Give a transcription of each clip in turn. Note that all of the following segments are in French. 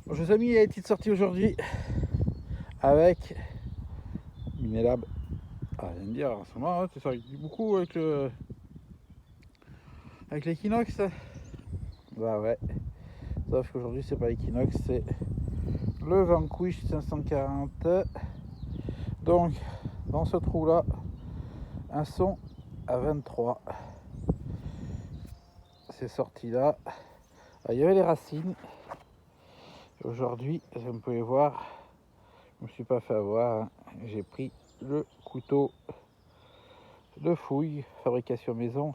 Je vous ai mis une petite sortie aujourd'hui avec Minelab. Ah, viens de dire, en ce moment, tu sors beaucoup avec l'Equinox. Bah ouais, sauf qu'aujourd'hui c'est pas l'Equinox, c'est le Vanquish 540. Donc, dans ce trou là, un son à 23. C'est sorti là. Ah, il y avait les racines. Aujourd'hui, comme vous pouvez voir, je me suis pas fait avoir. Hein. J'ai pris le couteau de fouille, fabrication maison.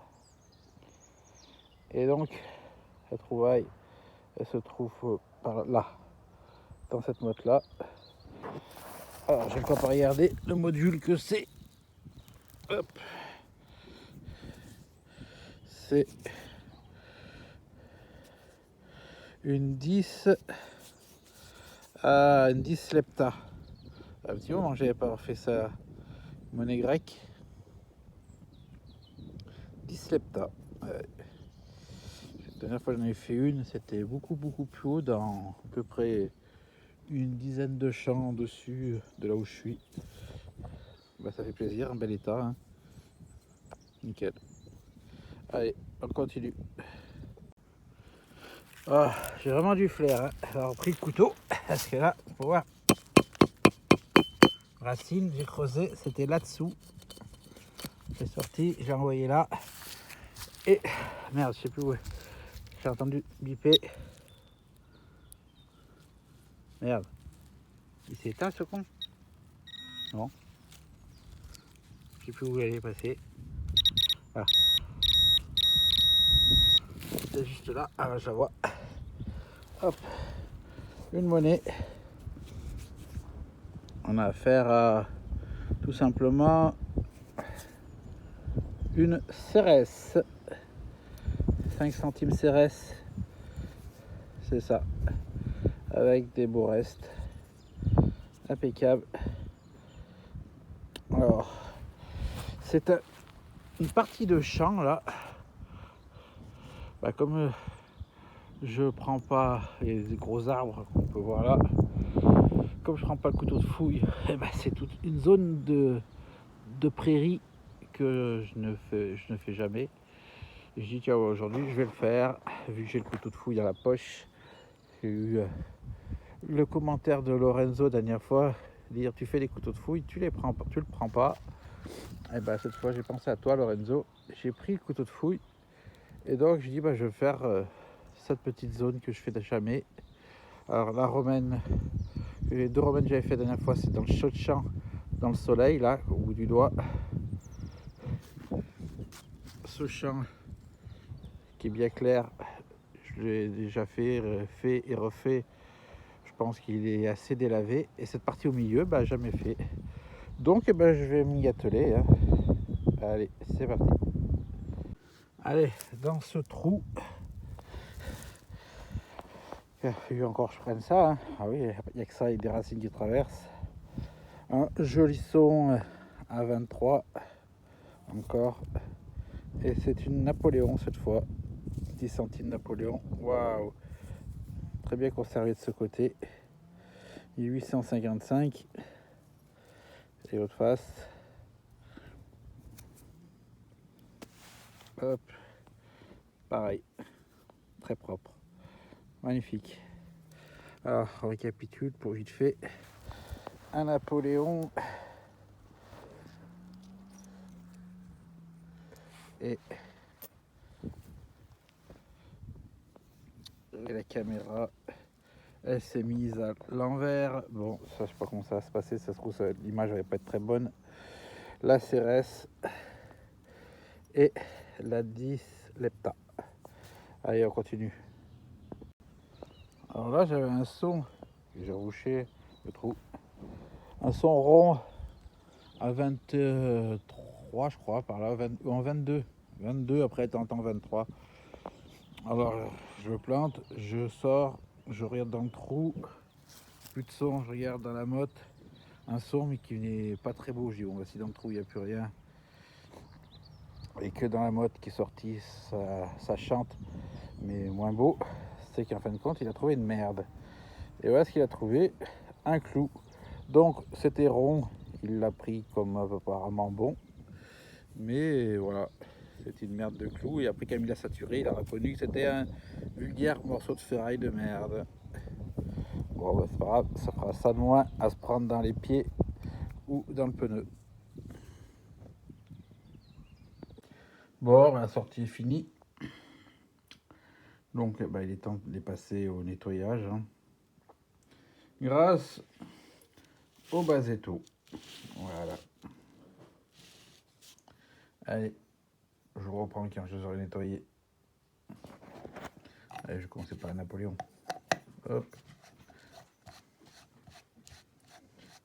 Et donc, la trouvaille, elle se trouve par là, dans cette motte là. Alors, j'ai encore pas regardé le module que c'est. Hop. C'est une 10 une 10 lepta. Un petit moment que j'avais pas fait ça, monnaie grecque. 10 lepta. Ouais. La dernière fois que j'en ai fait une, c'était beaucoup plus haut, dans à peu près une dizaine de champs dessus de là où je suis. Bah, ça fait plaisir, un bel état. Hein. Nickel. Allez, on continue. Oh, j'ai vraiment du flair. Hein. Alors, pris le couteau, parce que là, faut voir. Racine, j'ai creusé, c'était là-dessous. J'ai sorti, j'ai envoyé là. Et merde, je sais plus où. J'ai entendu biper. Merde. Il s'est éteint ce con? Non. Je sais plus où il est passé. Ah. C'est juste là. Ah, je la vois. Hop. Une monnaie. On a affaire à tout simplement une CRS. 5 centimes CRS. C'est ça. Avec des beaux restes. Impeccable. Alors, c'est une partie de champ là. Bah, comme je prends pas les gros arbres qu'on peut voir là, comme je prends pas le couteau de fouille, eh ben, c'est toute une zone de prairie que je ne fais jamais. Et je dis tiens, aujourd'hui je vais le faire, vu que j'ai le couteau de fouille dans la poche. J'ai eu le commentaire de Lorenzo la dernière fois, dire tu fais des couteaux de fouille, tu le prends pas. Et ben cette fois j'ai pensé à toi Lorenzo, j'ai pris le couteau de fouille et donc je dis bah, je vais faire cette petite zone que je fais jamais. Alors la romaine, les deux romaines que j'avais fait la dernière fois, c'est dans le chaud de champ, dans le soleil là, au bout du doigt. Ce champ qui est bien clair, je l'ai déjà fait et refait. Je pense qu'il est assez délavé. Et cette partie au milieu, bah, jamais fait. Donc je vais m'y atteler. Hein. Allez, c'est parti. Allez, dans ce trou, il a fallu encore que je prenne ça. Hein. Ah oui, il n'y a que ça avec des racines qui traversent. Un joli son à 23 encore. Et c'est une Napoléon cette fois. 10 centimes Napoléon. Waouh! Très bien conservé de ce côté. 855. Et l'autre face. Hop. Pareil. Très propre. Magnifique. Alors, on récapitule pour vite fait. Un Napoléon. Et la caméra, elle s'est mise à l'envers. Bon, ça, je sais pas comment ça va se passer. Ça se trouve, l'image va pas être très bonne. La CRS et la 10 lepta. Allez, on continue. Alors là, j'avais un son, j'ai rebouché le trou. Un son rond à 23, je crois, par là, en 22. 22, après, t'entends 23. Alors, je le plante, je sors, je regarde dans le trou, plus de son, je regarde dans la motte, un son mais qui n'est pas très beau. Je dis, bon, si dans le trou il n'y a plus rien, et que dans la motte qui est sortie, ça chante, mais moins beau, c'est qu'en fin de compte, il a trouvé une merde. Et voilà ce qu'il a trouvé, un clou. Donc c'était rond, il l'a pris comme apparemment bon. Mais voilà, c'est une merde de clou. Et après, quand il l'a saturé, il a reconnu que c'était un vulgaire morceau de ferraille de merde. Bon, bah, c'est pas grave, ça fera ça de moins à se prendre dans les pieds ou dans le pneu. Bon, la sortie est finie. Donc, bah, il est temps de les passer au nettoyage. Hein. Grâce au Bazetto. Voilà. Allez, je reprends quand je les aurai nettoyés. Allez, je commence par Napoléon. Hop.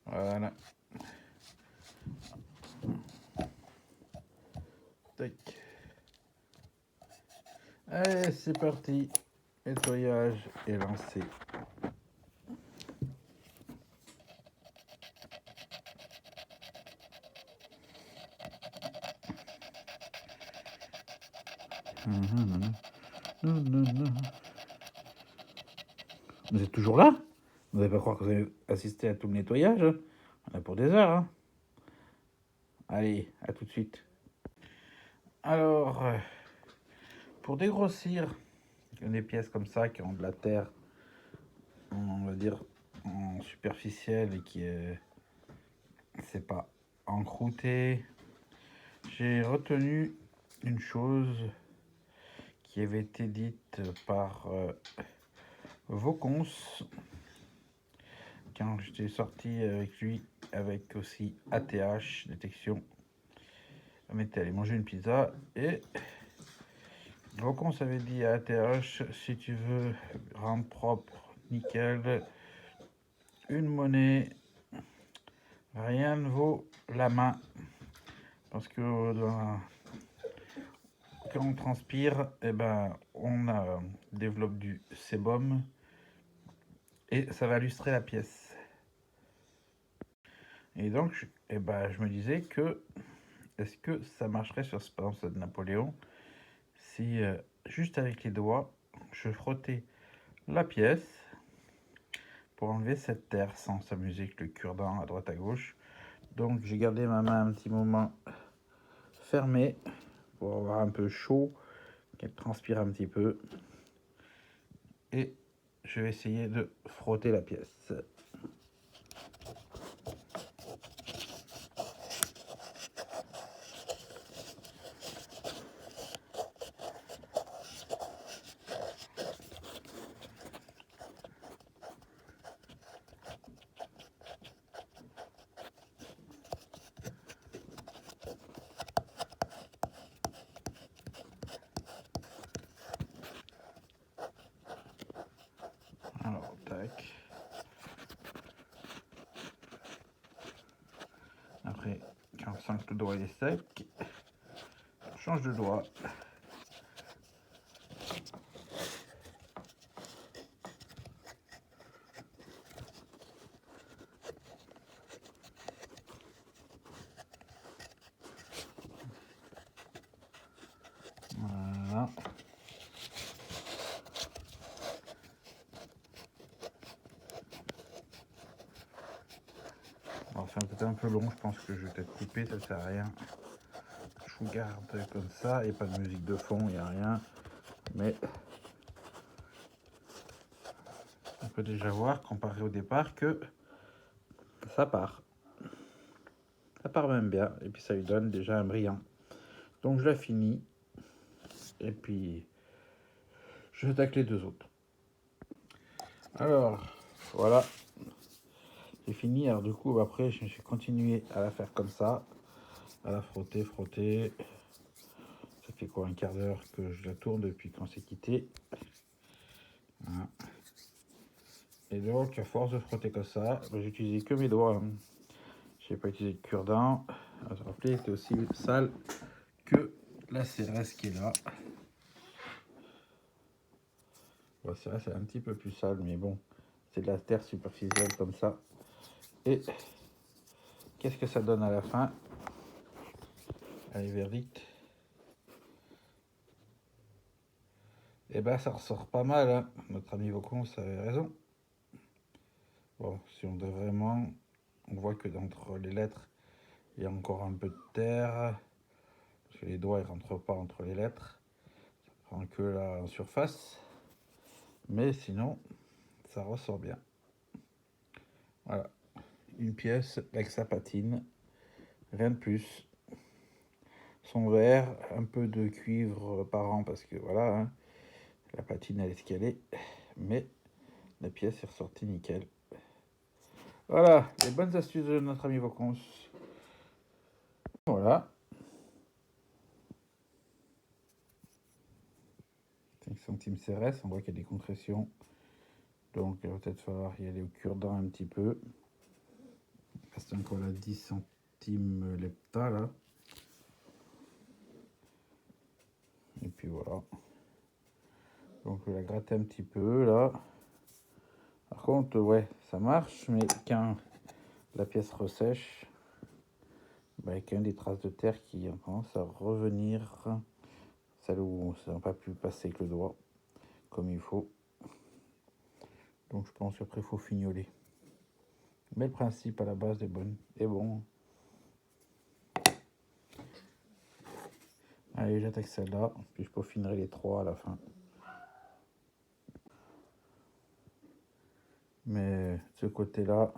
Voilà. Tac. Allez, c'est parti. Nettoyage est lancé. Vous êtes toujours là? Vous n'allez pas croire que vous avez assisté à tout le nettoyage? On a pour des heures. Hein. Allez, à tout de suite. Alors, pour dégrossir des pièces comme ça qui ont de la terre, on va dire en superficielle et qui est, c'est pas encrouté, j'ai retenu une chose qui avait été dite par Vaucons quand j'étais sorti avec lui, avec aussi ATH, détection. On était allé manger une pizza et Vaucons avait dit à ATH, si tu veux rendre propre, nickel, une monnaie, rien ne vaut la main. Parce que quand on transpire, eh ben, on développe du sébum et ça va illustrer la pièce. Et donc, eh ben, je me disais que est-ce que ça marcherait sur ce pinceau de Napoléon si juste avec les doigts, je frottais la pièce pour enlever cette terre sans s'amuser avec le cure-dent à droite à gauche. Donc j'ai gardé ma main un petit moment fermée pour avoir un peu chaud, qu'elle transpire un petit peu. Et je vais essayer de frotter la pièce. Alors, tac. Après, quand on sent que le doigt est sec, on change de doigt. Voilà. Alors c'est peut-être un peu long, je pense que je vais peut-être couper, ça sert à rien. Je vous garde comme ça, il n'y a pas de musique de fond, il n'y a rien. Mais on peut déjà voir, comparé au départ, que ça part. Ça part même bien, et puis ça lui donne déjà un brillant. Donc je la finis, et puis je attaque les deux autres. Alors, voilà, c'est fini. Alors du coup, après, je vais continuer à la faire comme ça, à la frotter, frotter. Ça fait quoi, un quart d'heure que je la tourne depuis qu'on s'est quitté. Voilà. Et donc, à force de frotter comme ça, j'ai utilisé que mes doigts. Hein. Je n'ai pas utilisé de cure-dent. À se rappeler, c'était aussi sale que la CRS qui est là. Bon, c'est vrai, c'est un petit peu plus sale, mais bon, c'est de la terre superficielle comme ça. Et qu'est-ce que ça donne à la fin? Allez, verdict. Eh ben, ça ressort pas mal. Hein. Notre ami Vaucon avait raison. Si on doit vraiment, on voit que entre les lettres, il y a encore un peu de terre, parce que les doigts ne rentrent pas entre les lettres, ça prend que la surface, mais sinon, ça ressort bien. Voilà, une pièce avec sa patine, rien de plus. Son verre, un peu de cuivre par an, parce que voilà, hein, la patine elle est ce qu'elle est, mais la pièce est ressortie nickel. Voilà, les bonnes astuces de notre ami Vaucons. Voilà. 5 centimes CRS, on voit qu'il y a des compressions. Donc il va peut-être falloir y aller au cure-dent un petit peu. Il reste encore la 10 centimes lepta là. Et puis voilà. Donc je vais la gratter un petit peu là. Par contre, ouais, ça marche, mais quand la pièce ressèche, bah, avec des traces de terre qui commencent à revenir. Celle où ça n'a pas pu passer avec le doigt comme il faut. Donc je pense qu'après il faut fignoler. Mais le principe à la base est bon. Allez, j'attaque celle-là, puis je peaufinerai les trois à la fin. Mais de ce côté-là,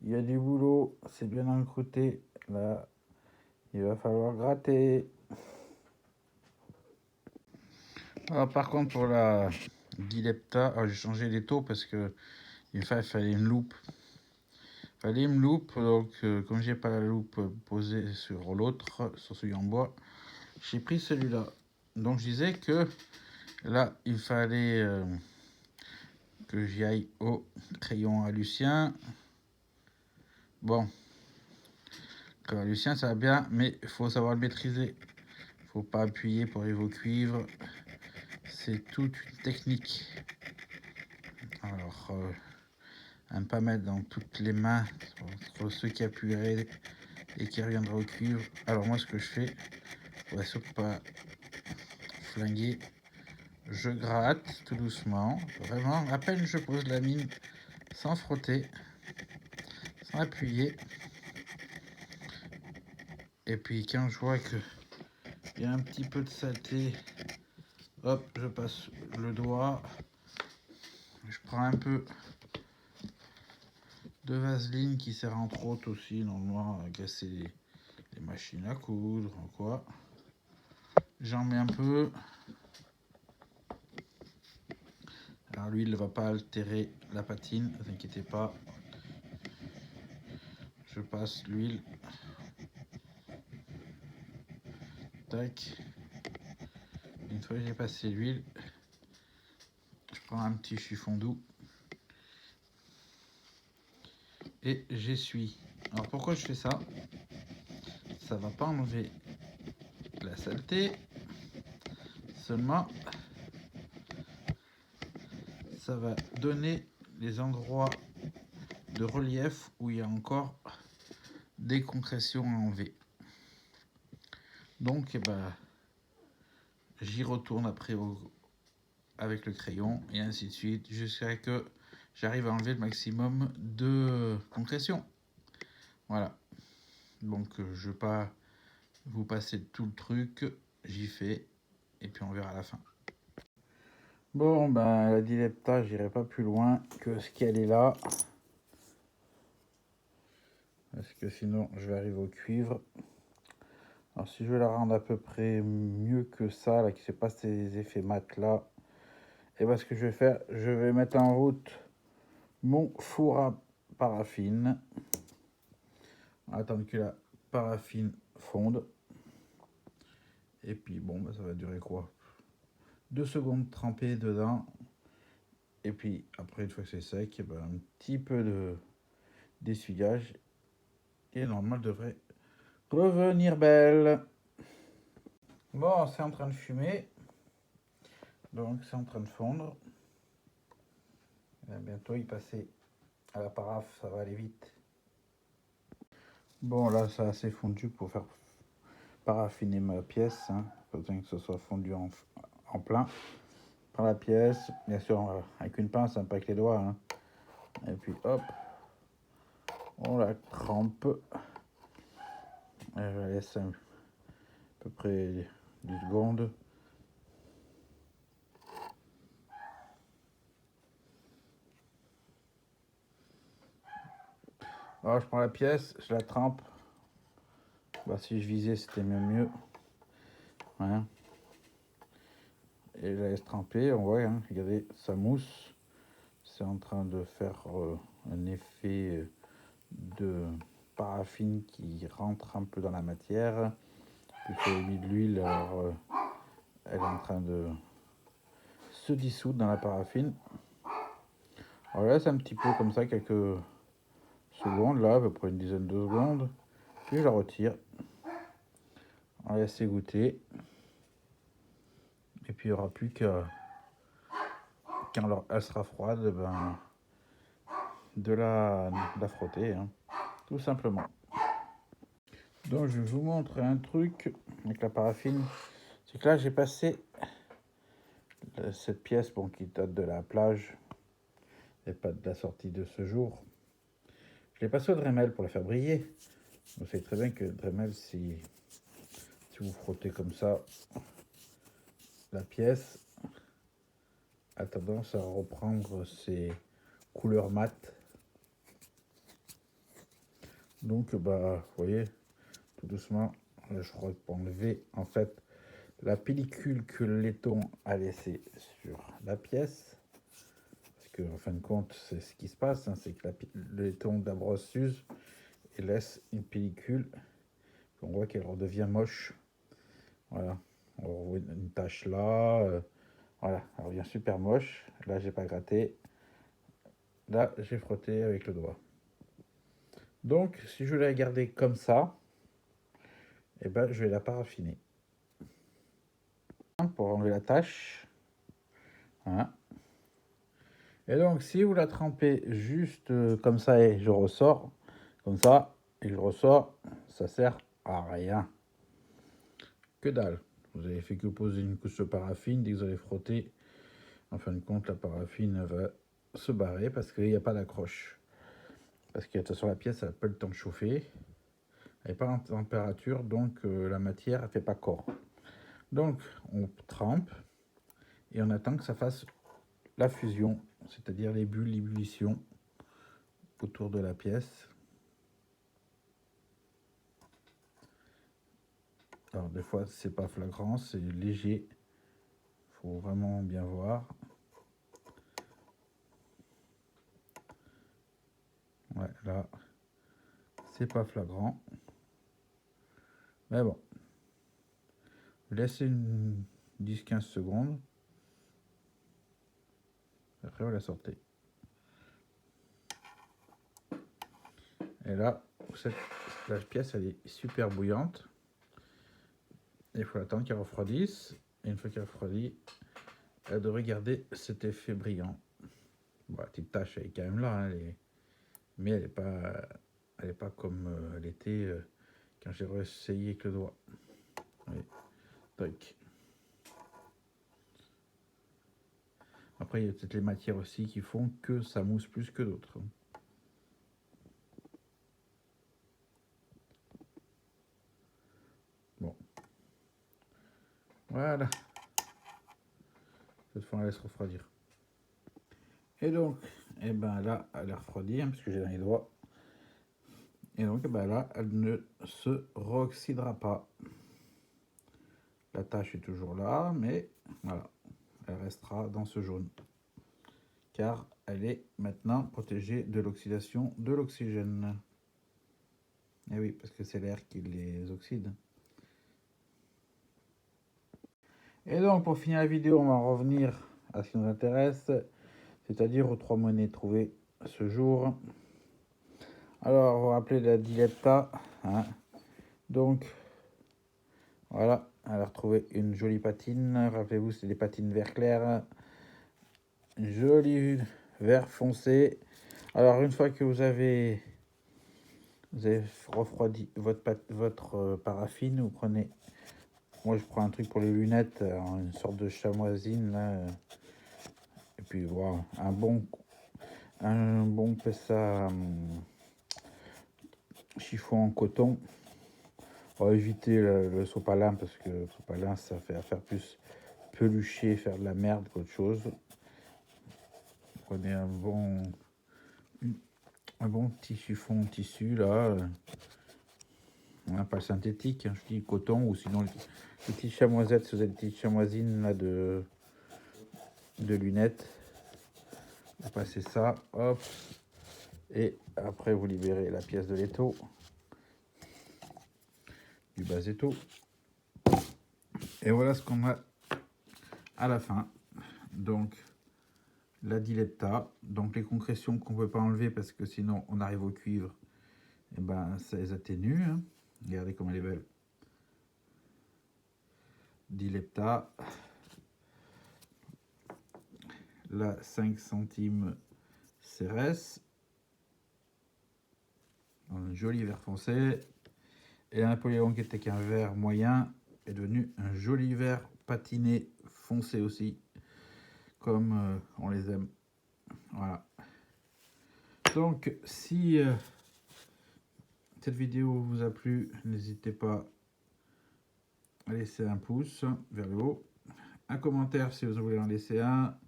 il y a du boulot, c'est bien encrouté. Là, il va falloir gratter. Alors, par contre, pour la Dilepta, j'ai changé les taux parce que il fallait une loupe. Fallait une loupe, donc comme j'ai pas la loupe posée sur l'autre, sur celui en bois, j'ai pris celui-là. Donc je disais que là, il fallait que j'y aille au crayon à Lucien. Bon, à Lucien ça va bien, mais il faut savoir le maîtriser. Il faut pas appuyer pour arriver au cuivre. C'est toute une technique. Alors, à ne pas mettre dans toutes les mains entre ceux qui appuieraient et qui reviendraient au cuivre. Alors moi, ce que je fais, pour surtout pas flinguer, je gratte tout doucement. Vraiment, à peine je pose la mine, sans frotter, sans appuyer. Et puis quand je vois que il y a un petit peu de saleté, hop, je passe le doigt. Je prends un peu de vaseline qui sert entre autres aussi normalement à casser les machines à coudre ou quoi. J'en mets un peu. Alors l'huile ne va pas altérer la patine, ne vous inquiétez pas. Je passe l'huile. Tac. Une fois que j'ai passé l'huile, je prends un petit chiffon doux et j'essuie. Alors pourquoi je fais ça? Ça va pas enlever la saleté, seulement ça va donner les endroits de relief où il y a encore des concrétions à enlever. Donc j'y retourne après avec le crayon et ainsi de suite jusqu'à que j'arrive à enlever le maximum de concrétions. Voilà. Donc je ne vais pas vous passer tout le truc, j'y fais et puis on verra à la fin. Bon, la Dilepta, j'irai pas plus loin que ce qu'elle est là. Parce que sinon, je vais arriver au cuivre. Alors, si je veux la rendre à peu près mieux que ça, là, qui ne fait pas ces effets mat là, et ce que je vais faire, je vais mettre en route mon four à paraffine. Attendre que la paraffine fonde. Et puis, bon, ça va durer quoi? 2 secondes trempées dedans. Et puis après, une fois que c'est sec, un petit peu d'essuyage. Et normalement, elle devrait revenir belle. Bon, c'est en train de fumer. Donc c'est en train de fondre. Il va bientôt y passer à la paraffe, ça va aller vite. Bon, là, ça a assez fondu pour faire paraffiner ma pièce. Hein. Pas besoin que ce soit fondu en plein. Prends la pièce, bien sûr, avec une pince, hein, pas avec les doigts. Hein. Et puis hop, on la trempe. Et je la laisse à peu près 10 secondes. Alors je prends la pièce, je la trempe. Bah, si je visais, c'était même mieux. Voilà. Et je la laisse tremper, on voit, hein, regardez, ça mousse. C'est en train de faire un effet de paraffine qui rentre un peu dans la matière. Puis j'ai mis de l'huile, alors elle est en train de se dissoudre dans la paraffine. On la laisse un petit peu comme ça, quelques secondes, là, à peu près une dizaine de secondes. Puis je la retire. On la laisse égoutter. Et puis il n'y aura plus qu'à, quand elle sera froide, ben, de la frotter, hein, tout simplement. Donc je vais vous montrer un truc avec la paraffine. C'est que là j'ai passé cette pièce, bon, qui date de la plage et pas de la sortie de ce jour. Je l'ai passé au Dremel pour la faire briller. Vous savez très bien que Dremel, si vous frottez comme ça la pièce, a tendance à reprendre ses couleurs mates. Donc bah vous voyez, tout doucement, là, je crois pour enlever en fait la pellicule que le laiton a laissée sur la pièce. Parce que en fin de compte, c'est ce qui se passe, hein, c'est que le laiton de la brosse s'use et laisse une pellicule. On voit qu'elle redevient moche. Voilà, on voit une tache là. Voilà, elle revient super moche. Là, j'ai pas gratté. Là, j'ai frotté avec le doigt. Donc, si je voulais la garder comme ça, eh ben, je vais la paraffiner. Pour enlever la tache. Voilà. Et donc, si vous la trempez juste comme ça et je ressors, comme ça, et je ressors, ça sert à rien. Que dalle. Vous avez fait que poser une couche de paraffine, dès que vous allez frotter, en fin de compte, la paraffine va se barrer parce qu'il n'y a pas d'accroche. Parce que de toute façon, la pièce, elle n'a pas le temps de chauffer. Elle n'est pas en température, donc la matière ne fait pas corps. Donc, on trempe et on attend que ça fasse la fusion, c'est-à-dire les bulles, l'ébullition autour de la pièce. Alors, des fois, c'est pas flagrant, c'est léger. Il faut vraiment bien voir. Ouais, là, c'est pas flagrant. Mais bon, laissez une 10-15 secondes. Après, vous la sortez. Et là, la pièce, elle est super bouillante. Il faut attendre qu'elle refroidisse. Et une fois qu'elle refroidit, elle devrait garder cet effet brillant. Bon, la petite tache, elle est quand même là, hein, mais elle n'est pas comme elle était quand j'ai réessayé avec le doigt. Allez, tac. Après, il y a peut-être les matières aussi qui font que ça mousse plus que d'autres. Bon. Voilà. Cette fois, on laisse refroidir. Et donc, eh ben là, elle est refroidie, hein, parce que j'ai dans les doigts. Et donc, eh ben là, elle ne se reoxydera pas. La tache est toujours là, mais voilà, elle restera dans ce jaune. Car elle est maintenant protégée de l'oxydation de l'oxygène. Et oui, parce que c'est l'air qui les oxyde. Et donc, pour finir la vidéo, on va en revenir à ce qui nous intéresse, c'est-à-dire aux 3 monnaies trouvées ce jour. Alors, on va rappeler la Diletta. Hein. Donc, voilà, elle a retrouvé une jolie patine. Rappelez-vous, c'est des patines vert clair. Joli vert foncé. Alors, une fois que vous avez refroidi votre paraffine, vous prenez... Moi, je prends un truc pour les lunettes, une sorte de chamoisine, là. Et puis, voilà, un bon pessa chiffon en coton. On va éviter le sopalin parce que le sopalin ça fait à faire plus pelucher, faire de la merde qu'autre chose. Prenez un bon petit chiffon en tissu là, pas synthétique, hein, je dis coton, ou sinon les petites chamoisettes, si vous avez des petites chamoisines là de lunettes, vous passez ça, hop, et après vous libérez la pièce de l'étau, du bas étau, et voilà ce qu'on a à la fin. Donc la dilepta, donc les concrétions qu'on ne peut pas enlever parce que sinon on arrive au cuivre, et ben ça les atténue, hein. Regardez comme elle est belle. Dilepta, la 5 centimes Cérès, un joli vert foncé, et la Napoléon qui était qu'un vert moyen est devenu un joli vert patiné foncé aussi, comme on les aime. Voilà. Donc si cette vidéo vous a plu, n'hésitez pas à laisser un pouce vers le haut, un commentaire si vous voulez en laisser un.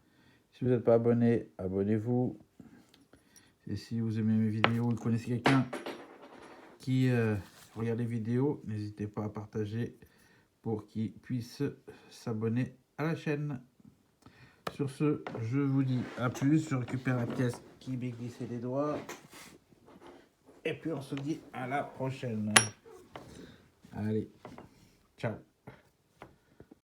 Si vous n'êtes pas abonné, abonnez-vous. Et si vous aimez mes vidéos, vous connaissez quelqu'un qui regarde les vidéos, n'hésitez pas à partager pour qu'il puisse s'abonner à la chaîne. Sur ce, je vous dis à plus. Je récupère la pièce qui m'est glissée des doigts. Et puis on se dit à la prochaine. Allez, ciao.